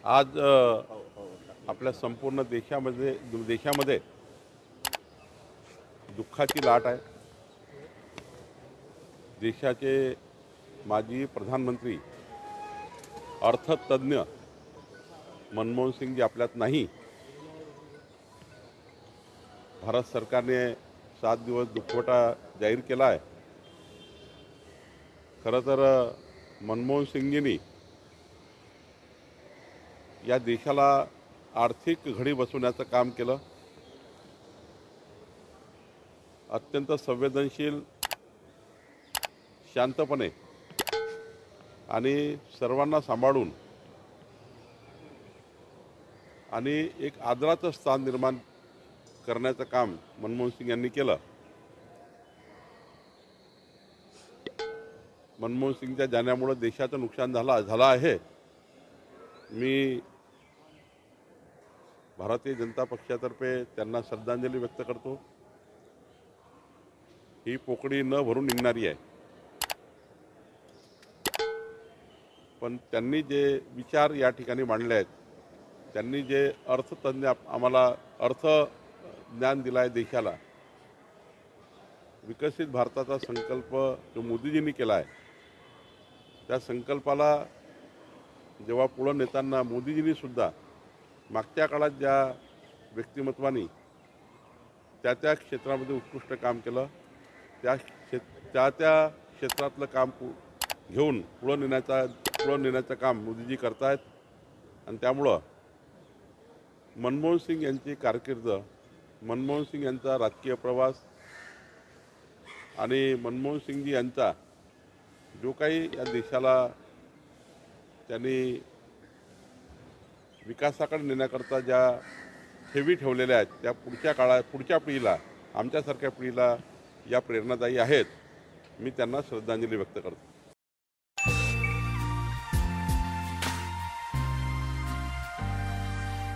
आज आपल्या संपूर्ण देशामध्ये दुःखाची लाट आहे। देशाचे माजी प्रधानमंत्री अर्थतज्ञ मनमोहन सिंग जी आपल्यात नाही। भारत सरकारने 7 दिवस दुखवटा जाहीर केला आहे। खरं तर मनमोहन सिंगजींनी या देशाला आर्थिक घडी बसवण्याचं काम केलं। अत्यंत संवेदनशील, शांतपणे आणि सर्वांना सांभाळून आणि एक आदराचं स्थान निर्माण करण्याचं काम मनमोहन सिंग यांनी केलं। मनमोहन सिंगच्या जाण्यामुळे देशाचं नुकसान झालं आहे। मी भारतीय जनता पक्षातर्फे त्यांना श्रद्धांजली व्यक्त करतो। ही पोकळी न भरून निघणारी आहे, पण त्यांनी जे विचार या ठिकाणी मांडले आहेत, त्यांनी जे अर्थतज्ञ आम्हाला अर्थ ज्ञान दिला आहे देशाला, विकसित भारताचा संकल्प जो मोदीजींनी केला आहे, त्या संकल्पाला जेव्हा पुढे नेताना मोदीजींनी सुद्धा मागच्या काळात ज्या व्यक्तिमत्वानी त्या क्षेत्रामध्ये उत्कृष्ट काम केलं, त्या क्षेत्रातलं काम घेऊन पुढे नेण्याचं काम मोदीजी करतायत। आणि त्यामुळं मनमोहन सिंग यांची कारकीर्द, मनमोहन सिंग यांचा राजकीय प्रवास आणि मनमोहन सिंगजी यांचा जो काही या देशाला त्यांनी विकासाकडे नेण्याकरता ज्या ठेवी ठेवलेल्या आहेत, त्या पुढच्या पिढीला, आमच्यासारख्या पिढीला या प्रेरणादायी आहेत। मी त्यांना श्रद्धांजली व्यक्त करतो।